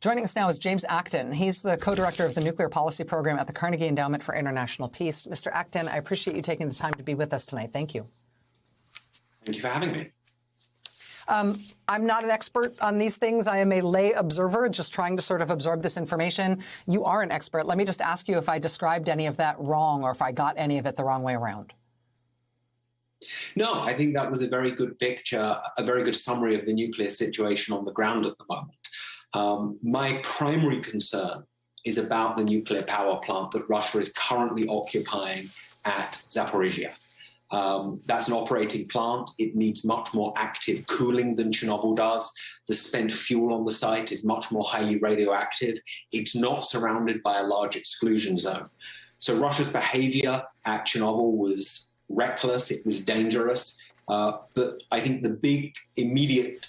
Joining us now is James Acton. He's the co-director of the Nuclear Policy Program at the Carnegie Endowment for International Peace. Mr. Acton, I appreciate you taking the time to be with us tonight. Thank you. Thank you for having me. I'm not an expert on these things. I am a lay observer, just trying to sort of absorb this information. You are an expert. Let me just ask you if I described any of that wrong or if I got any of it the wrong way around. No, I think that was a very good picture, a very good summary of the nuclear situation on the ground at the moment. My primary concern is about the nuclear power plant that Russia is currently occupying at Zaporizhia. That's an operating plant. It needs much more active cooling than Chernobyl does. The spent fuel on the site is much more highly radioactive. It's not surrounded by a large exclusion zone. So Russia's behavior at Chernobyl was reckless. It was dangerous. But I think the big immediate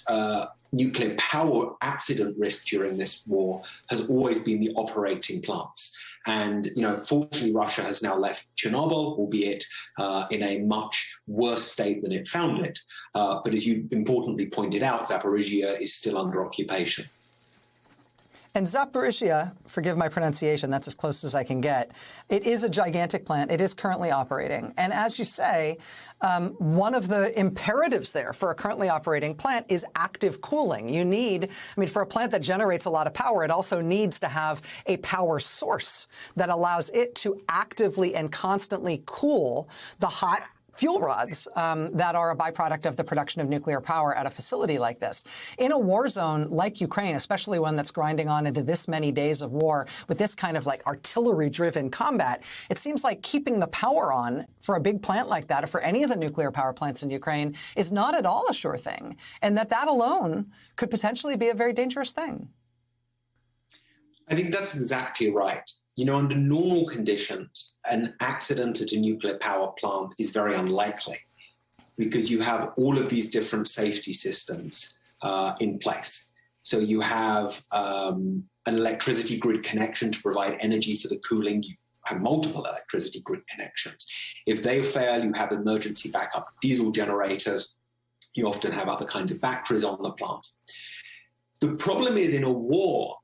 nuclear power accident risk during this war has always been the operating plants. And, fortunately, Russia has now left Chernobyl, albeit in a much worse state than it found it. But as you importantly pointed out, Zaporizhia is still under occupation. And Zaporizhia, forgive my pronunciation, that's as close as I can get, it is a gigantic plant. It is currently operating. And as you say, one of the imperatives there for a currently operating plant is active cooling. You need, for a plant that generates a lot of power, it also needs to have a power source that allows it to actively and constantly cool the hot fuel rods that are a byproduct of the production of nuclear power at a facility like this. In a war zone like Ukraine, especially one that's grinding on into this many days of war with this kind of like artillery-driven combat, it seems like keeping the power on for a big plant like that or for any of the nuclear power plants in Ukraine is not at all a sure thing, and that alone could potentially be a very dangerous thing. I think that's exactly right. Under normal conditions, an accident at a nuclear power plant is very unlikely because you have all of these different safety systems in place. So you have an electricity grid connection to provide energy for the cooling. You have multiple electricity grid connections. If they fail, you have emergency backup diesel generators. You often have other kinds of batteries on the plant. The problem is in a war,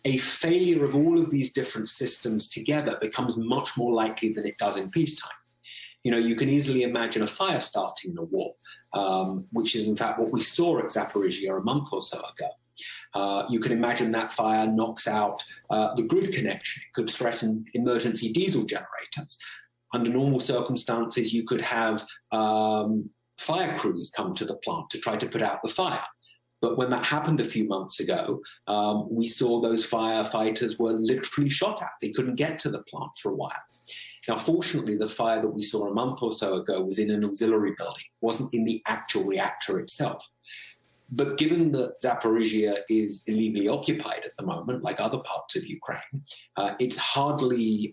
a failure of all of these different systems together becomes much more likely than it does in peacetime. You can easily imagine a fire starting in a war, which is in fact what we saw at Zaporizhia a month or so ago. You can imagine that fire knocks out the grid connection. It could threaten emergency diesel generators. Under normal circumstances, you could have fire crews come to the plant to try to put out the fire. But when that happened a few months ago, we saw those firefighters were literally shot at. They couldn't get to the plant for a while. Now, fortunately, the fire that we saw a month or so ago was in an auxiliary building, wasn't in the actual reactor itself. But given that Zaporizhia is illegally occupied at the moment, like other parts of Ukraine, it's hardly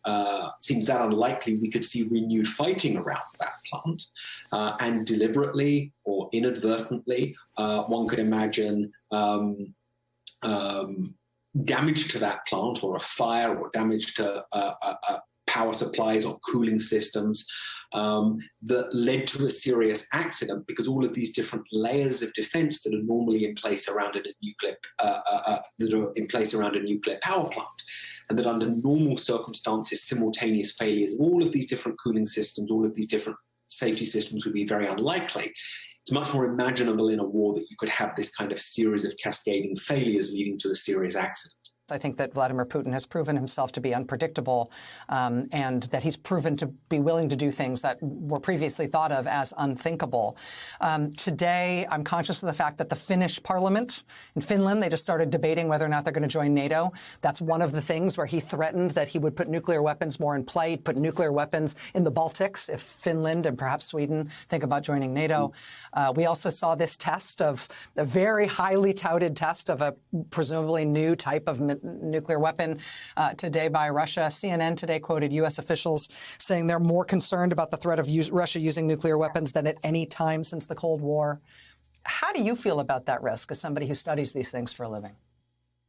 seems that unlikely we could see renewed fighting around that plant. And deliberately or inadvertently, one could imagine damage to that plant or a fire or damage to power supplies or cooling systems that led to a serious accident because all of these different layers of defense that are normally in place around a nuclear power plant, and that under normal circumstances, simultaneous failures of all of these different cooling systems, all of these different safety systems would be very unlikely. It's much more imaginable in a war that you could have this kind of series of cascading failures leading to a serious accident. I think that Vladimir Putin has proven himself to be unpredictable and that he's proven to be willing to do things that were previously thought of as unthinkable. Today, I'm conscious of the fact that the Finnish parliament in Finland, they just started debating whether or not they're going to join NATO. That's one of the things where he threatened that he would put nuclear weapons more in play, put nuclear weapons in the Baltics if Finland and perhaps Sweden think about joining NATO. We also saw this test of a very highly touted test of a presumably new type of nuclear weapon today by Russia. CNN today quoted U.S. officials saying they're more concerned about the threat of Russia using nuclear weapons than at any time since the Cold War. How do you feel about that risk as somebody who studies these things for a living?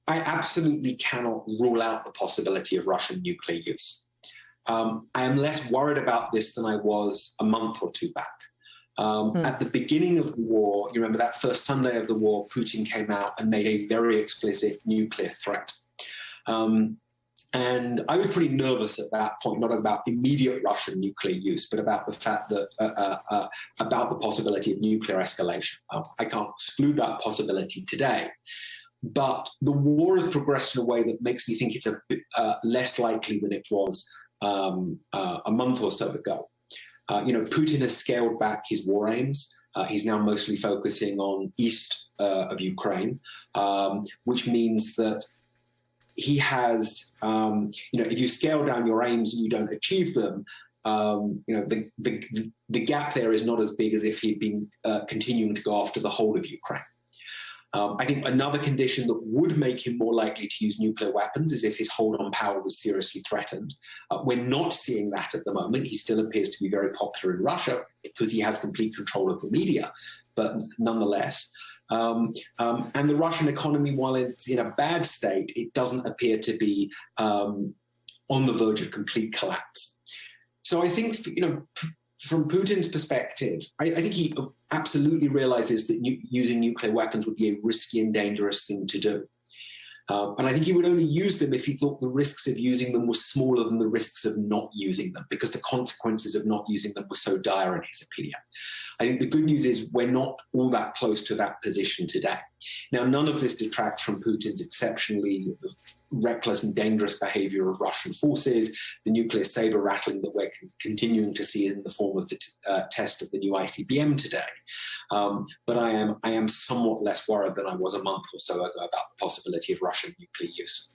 I absolutely cannot rule out the possibility of Russian nuclear use. I am less worried about this than I was a month or two back. At the beginning of the war, you remember that first Sunday of the war, Putin came out and made a very explicit nuclear threat. And I was pretty nervous at that point, not about immediate Russian nuclear use, but about the fact that, about the possibility of nuclear escalation. I can't exclude that possibility today. But the war has progressed in a way that makes me think it's a bit less likely than it was a month or so ago. Putin has scaled back his war aims. He's now mostly focusing on east of Ukraine, which means that he has, if you scale down your aims and you don't achieve them, the gap there is not as big as if he'd been continuing to go after the whole of Ukraine. I think another condition that would make him more likely to use nuclear weapons is if his hold on power was seriously threatened. We're not seeing that at the moment. He still appears to be very popular in Russia because he has complete control of the media, but nonetheless. And the Russian economy, while it's in a bad state, it doesn't appear to be on the verge of complete collapse. So I think, from Putin's perspective, I think he absolutely realizes that using nuclear weapons would be a risky and dangerous thing to do. And I think he would only use them if he thought the risks of using them were smaller than the risks of not using them, because the consequences of not using them were so dire in his opinion. I think the good news is we're not all that close to that position today. Now, none of this detracts from Putin's exceptionally reckless and dangerous behavior of Russian forces, the nuclear saber rattling that we're continuing to see in the form of the test of the new ICBM today. But I am somewhat less worried than I was a month or so ago about the possibility of Russian nuclear use.